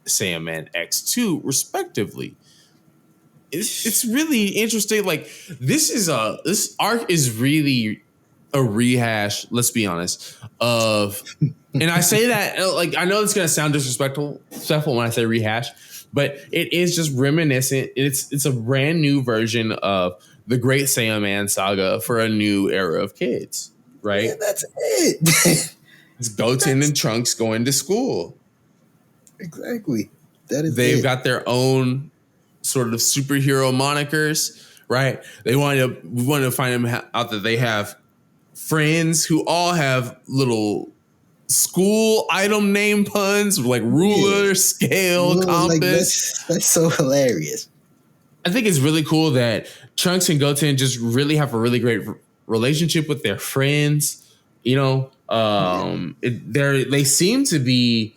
Saiyan Man X2, respectively. It's really interesting. Like, this arc is really a rehash, let's be honest, of, and I say that, like, I know it's going to sound disrespectful when I say rehash, but it is just reminiscent. It's a brand new version of the Great Saiyan Man saga for a new era of kids, right? Yeah, that's it. It's Goten and Trunks going to school. Exactly. They've got their own sort of superhero monikers, right? We want to find out that they have friends who all have little school item name puns, like ruler, scale, compass. Like, that's so hilarious. I think it's really cool that Trunks and Goten just really have a really great relationship with their friends. They seem to be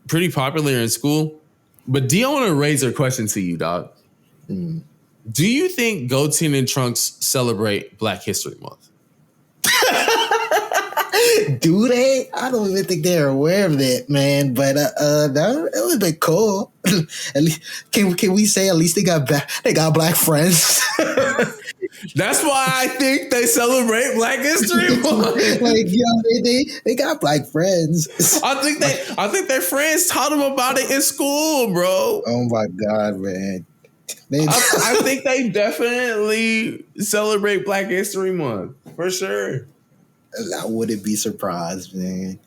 pretty popular in school. But Dee, I want to raise a question to you, dog. Do you think Goten and Trunks celebrate Black History Month? Do they? I don't even think they're aware of that, man. But that would have been cool. At least, can we say at least they got black friends? That's why I think they celebrate Black History Month. Like, they got black friends. I think their friends taught them about it in school, bro. Oh my god, man. I think they definitely celebrate Black History Month for sure. I wouldn't be surprised, man.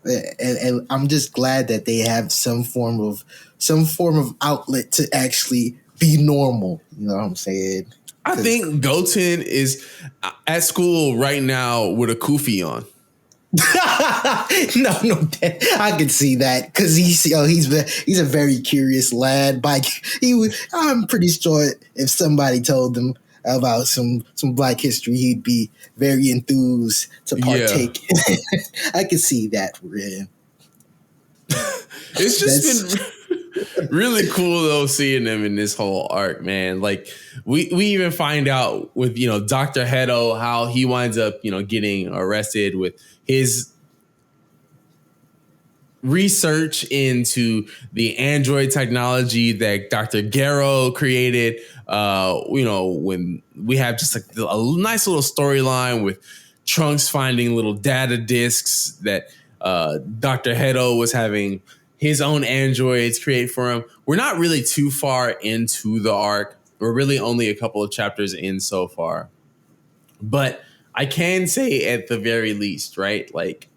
And I'm just glad that they have some form of outlet to actually be normal. You know what I'm saying? I think Goten is at school right now with a kufi on. No, I can see that because he's a very curious lad. I'm pretty sure if somebody told him about some Black history, he'd be very enthused to partake. Yeah. I can see that for him. It's just been really cool though seeing them in this whole arc, man. Like we even find out with Dr. Hedo how he winds up getting arrested with his research into the android technology that Dr. Gero created. When we have just like a nice little storyline with Trunks finding little data discs that Dr. Hedo was having his own androids create for him. We're not really too far into the arc. We're really only a couple of chapters in so far. But I can say at the very least, right? Like,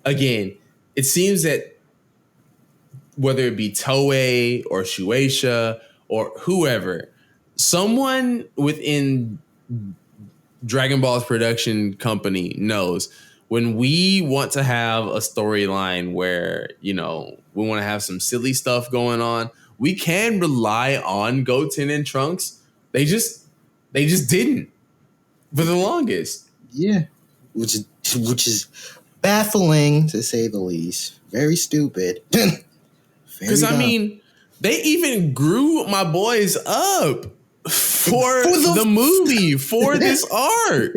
again, it seems that whether it be Toei or Shueisha or whoever, someone within Dragon Ball's production company knows when we want to have a storyline where, you know, we want to have some silly stuff going on, we can rely on Goten and Trunks. They just didn't for the longest. Yeah, which is baffling to say the least. Very stupid. Because I mean, they even grew my boys up for the movie, for this arc.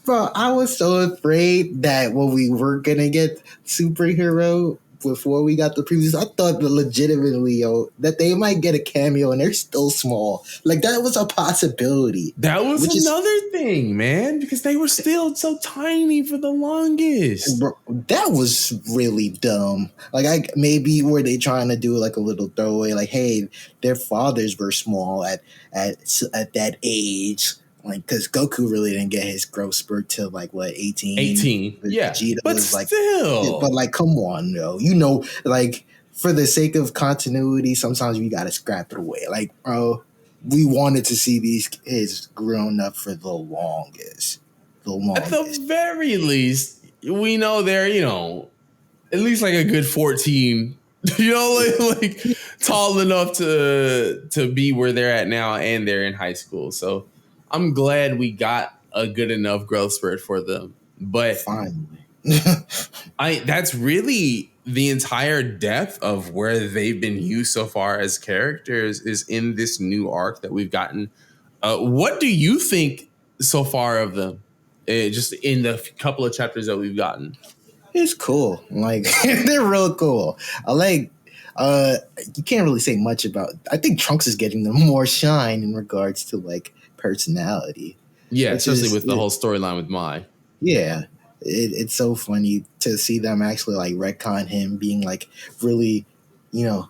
Bro, I was so afraid that when we were gonna get superhero before we got the previews, I thought that legitimately, that they might get a cameo and they're still small. Like, that was a possibility. That was another thing, man, because they were still so tiny for the longest. Bro, that was really dumb. Like, maybe were they trying to do like a little throwaway, like, hey, their fathers were small at that age. Like, because Goku really didn't get his growth spurt till like what 18? 18, yeah. Vegeta but was like, still, but like, come on, though. You know, like for the sake of continuity, sometimes we gotta scrap it away. Like, bro, we wanted to see these kids grown up for the longest. At the very least, we know they're, you know, at least like a good 14. You know, like tall enough to be where they're at now, and they're in high school. So I'm glad we got a good enough growth spurt for them. But finally, that's really the entire depth of where they've been used so far as characters is in this new arc that we've gotten. What do you think so far of them? Just in the couple of chapters that we've gotten. It's cool. Like, they're real cool. I like, you can't really say much about, I think Trunks is getting them more shine in regards to like personality. Yeah, especially with the whole storyline with Mai. Yeah. It's so funny to see them actually like retcon him being like really, you know,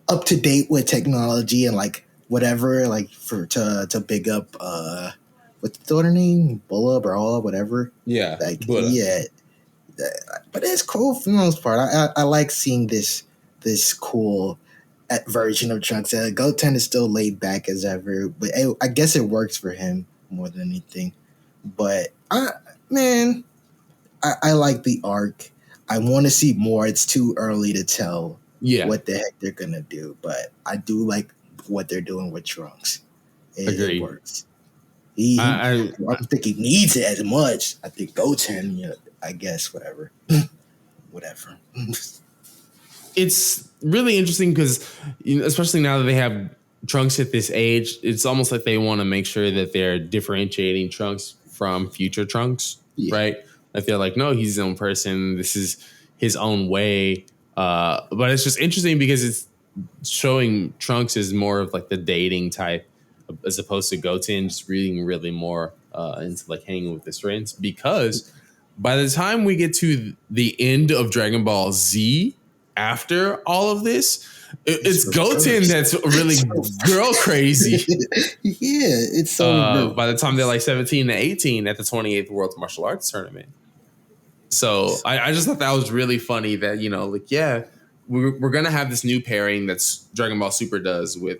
up to date with technology and like whatever, like to big up, what's the daughter name? Bulla, Brawla, whatever. Yeah. Like, Bulla. Yeah. But it's cool for the most part. I like seeing this cool version of Trunks. Goten is still laid back as ever, but I guess it works for him more than anything. But I like the arc. I want to see more. It's too early to tell what the heck they're gonna do, but I do like what they're doing with Trunks. It works. I don't think he needs it as much. I think Goten, I guess, whatever. It's really interesting because, especially now that they have Trunks at this age, it's almost like they want to make sure that they're differentiating Trunks from future Trunks, right? Like they're like, no, he's his own person. This is his own way. But it's just interesting because it's showing Trunks as more of like the dating type as opposed to Goten just reading really more into like hanging with his friends, because by the time we get to the end of Dragon Ball Z, after all of this, it's Goten that's really girl crazy. Yeah, it's so by the time they're like 17 and 18 at the 28th World Martial Arts Tournament. So I just thought that was really funny that, we're going to have this new pairing that's Dragon Ball Super does with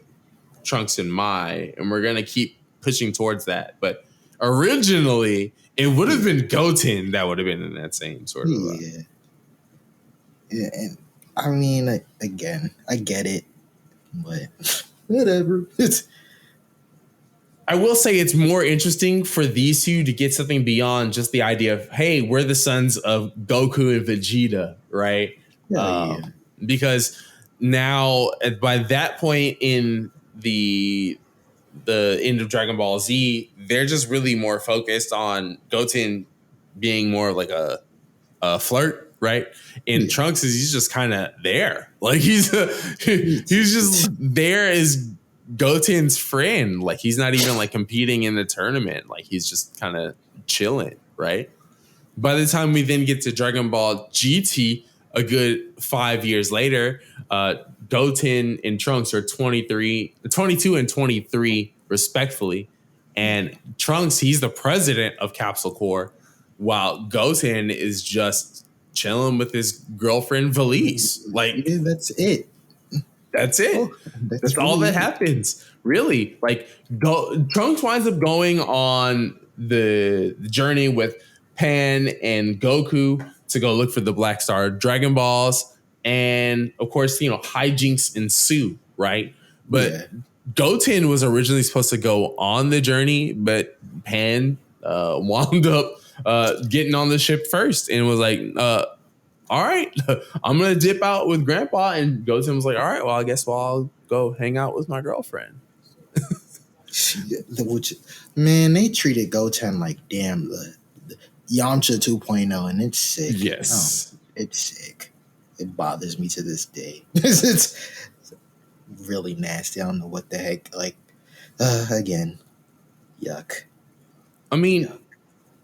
Trunks and Mai, and we're going to keep pushing towards that. But originally, it would have been Goten that would have been in that same sort of. Yeah, and I mean, again, I get it, but whatever. I will say it's more interesting for these two to get something beyond just the idea of, hey, we're the sons of Goku and Vegeta, right? Because now, by that point in the end of Dragon Ball Z, they're just really more focused on Goten being more like a flirt, right? And Trunks he's just kind of there, like he's just there as Goten's friend. Like he's not even like competing in the tournament. Like he's just kind of chilling, right? By the time we then get to Dragon Ball GT, a good 5 years later, Goten and Trunks are 22 and 23 respectfully. And Trunks, he's the president of Capsule Corp, while Goten is just chilling with his girlfriend Valise. Like, Yeah, that's it. that's it. Oh, That's all really that it. happens. Really. Like, Trunks winds up going on the journey with Pan and Goku to go look for the Black Star Dragon Balls. And of course, hijinks ensue, right? But Yeah. Goten was originally supposed to go on the journey, but Pan wound up getting on the ship first and was like, all right, I'm going to dip out with Grandpa. And Goten was like, all right, well, I guess I'll go hang out with my girlfriend. Man, they treated Goten like damn the Yamcha 2.0, and it's sick. Yes. It's sick. It bothers me to this day. It's really nasty. I don't know what the heck. Like, again, yuck. I mean,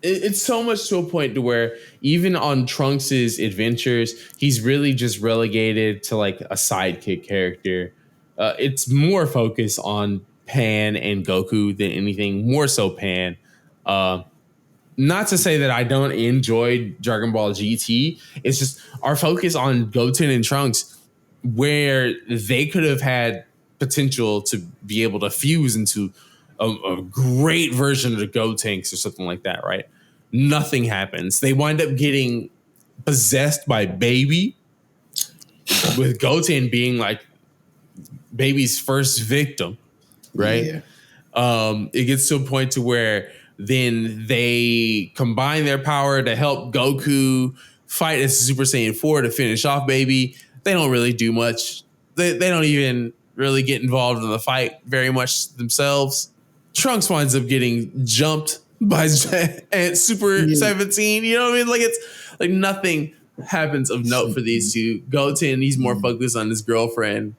it's so much to a point to where even on Trunks's adventures, he's really just relegated to like a sidekick character. It's more focused on Pan and Goku than anything, more so Pan. Not to say that I don't enjoy Dragon Ball GT. It's just our focus on Goten and Trunks, where they could have had potential to be able to fuse into a great version of the Gotenks or something like that, right? Nothing happens. They wind up getting possessed by Baby, with Goten being like Baby's first victim, right? Yeah. It gets to a point to where then they combine their power to help Goku fight as Super Saiyan 4 to finish off Baby. They don't really do much. They don't even really get involved in the fight very much themselves. Trunks winds up getting jumped by Super 17. You know what I mean? Like, it's like nothing happens of note for these two. Goten, he's more focused on his girlfriend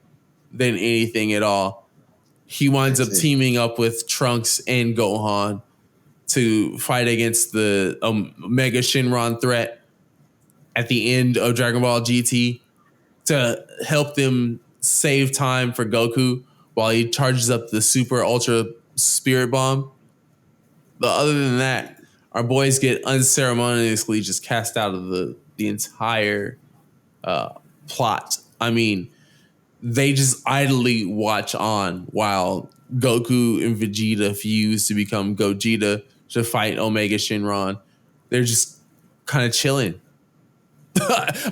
than anything at all. He winds up teaming up with Trunks and Gohan to fight against the Mega Shenron threat at the end of Dragon Ball GT to help them save time for Goku while he charges up the Super Ultra Spirit Bomb. But other than that, our boys get unceremoniously just cast out of the entire plot. I mean, they just idly watch on while Goku and Vegeta fuse to become Gogeta to fight Omega Shenron. They're just kind of chilling.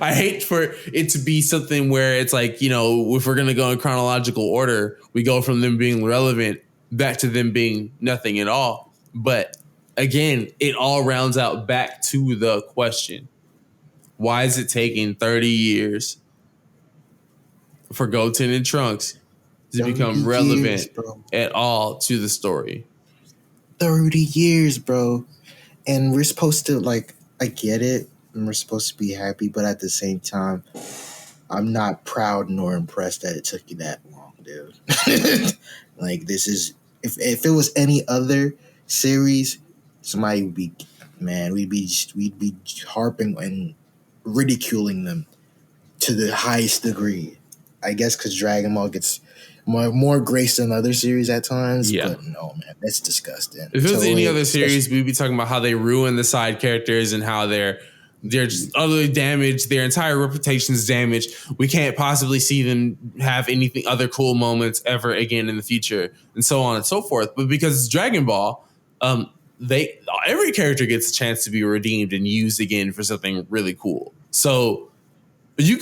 I hate for it to be something where it's like, if we're going to go in chronological order, we go from them being relevant back to them being nothing at all. But again, it all rounds out back to the question. Why is it taking 30 years for Goten and Trunks to become relevant at all to the story? 30 years, bro. And we're supposed to, like, I get it. And we're supposed to be happy, but at the same time, I'm not proud nor impressed that it took you that long, dude. Like, this is, if it was any other series, somebody would be, man, we'd be harping and ridiculing them to the highest degree. I guess because Dragon Ball gets more grace than other series at times. Yeah. But no, man, that's disgusting. If it was any other series, we'd be talking about how they ruin the side characters and how they're just utterly damaged. Their entire reputation's damaged. We can't possibly see them have anything other cool moments ever again in the future, and so on and so forth. But because it's Dragon Ball, every character gets a chance to be redeemed and used again for something really cool. So we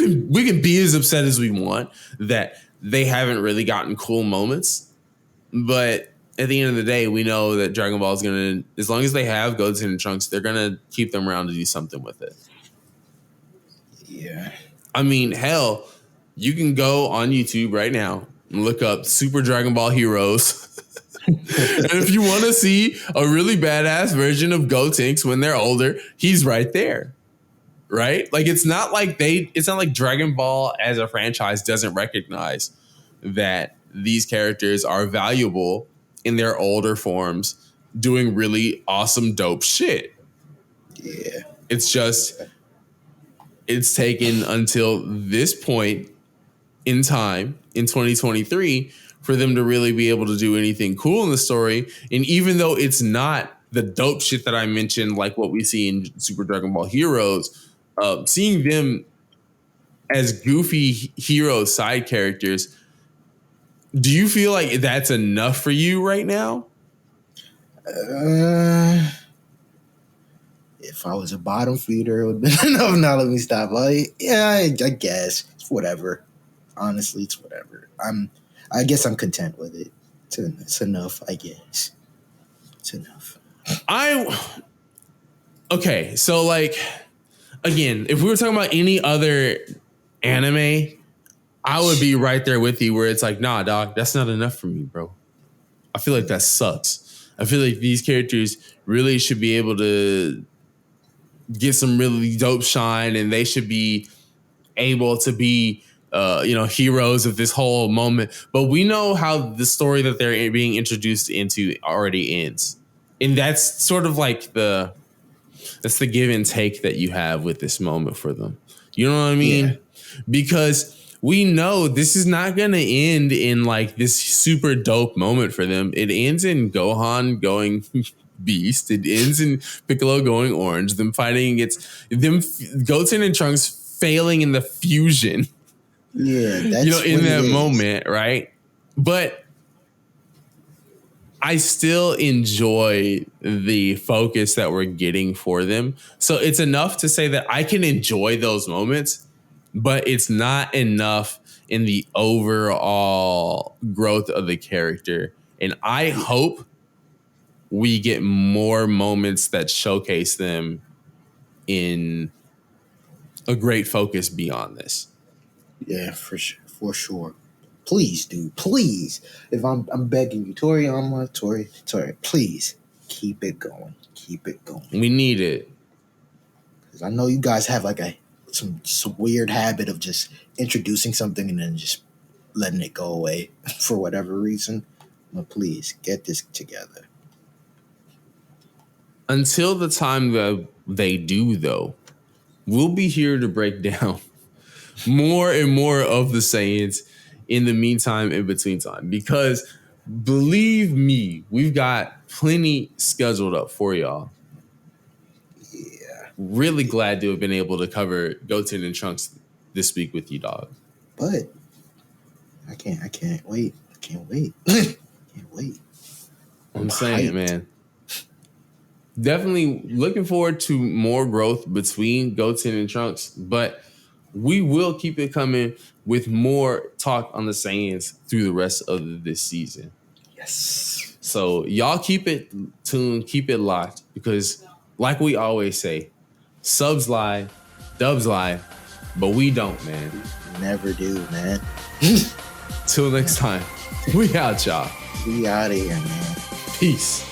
can be as upset as we want that they haven't really gotten cool moments, but at the end of the day, we know that Dragon Ball is going to, as long as they have Goten and Trunks, they're going to keep them around to do something with it. Yeah. I mean, hell, you can go on YouTube right now and look up Super Dragon Ball Heroes. And if you want to see a really badass version of Gotenks when they're older, he's right there. Right? Like, it's not like Dragon Ball as a franchise doesn't recognize that these characters are valuable in their older forms, doing really awesome, dope shit. Yeah. It's just, it's taken until this point in time in 2023 for them to really be able to do anything cool in the story. And even though it's not the dope shit that I mentioned, like what we see in Super Dragon Ball Heroes, seeing them as goofy hero side characters, do you feel like that's enough for you right now? If I was a bottom feeder, it would have been enough. Now let me stop. I guess it's whatever. Honestly, it's whatever. I guess I'm content with it. It's enough, I guess. It's enough. Okay, so like, again, if we were talking about any other anime, I would be right there with you where it's like, nah, dog, that's not enough for me, bro. I feel like that sucks. I feel like these characters really should be able to get some really dope shine, and they should be able to be heroes of this whole moment. But we know how the story that they're being introduced into already ends. And that's sort of like that's the give and take that you have with this moment for them. You know what I mean? Yeah. Because we know this is not going to end in like this super dope moment for them. It ends in Gohan going beast. It ends in Piccolo going orange. Them fighting against them, Goten and Trunks failing in the fusion. Yeah, that's in that moment, right? But I still enjoy the focus that we're getting for them. So it's enough to say that I can enjoy those moments, but it's not enough in the overall growth of the character. And I hope we get more moments that showcase them in a great focus beyond this. Yeah, for sure. Please, dude, please. If I'm begging you, Tori, please keep it going. Keep it going. We need it. Because I know you guys have like some weird habit of just introducing something and then just letting it go away for whatever reason. But please get this together. Until the time that they do, though, we'll be here to break down more and more of the Saiyans in the meantime, in between time. Because believe me, we've got plenty scheduled up for y'all. Yeah. Really glad to have been able to cover Goten and Trunks this week with you, dog. But I can't wait. I can't wait. Can't wait. I'm saying, man. Definitely looking forward to more growth between Goten and Trunks, but we will keep it coming with more talk on the Saiyans through the rest of this season. Yes. So y'all keep it tuned, keep it locked, because like we always say, subs lie, dubs lie, but we don't, man. We never do, man. Till next time, we out, y'all. We out of here, man. Peace.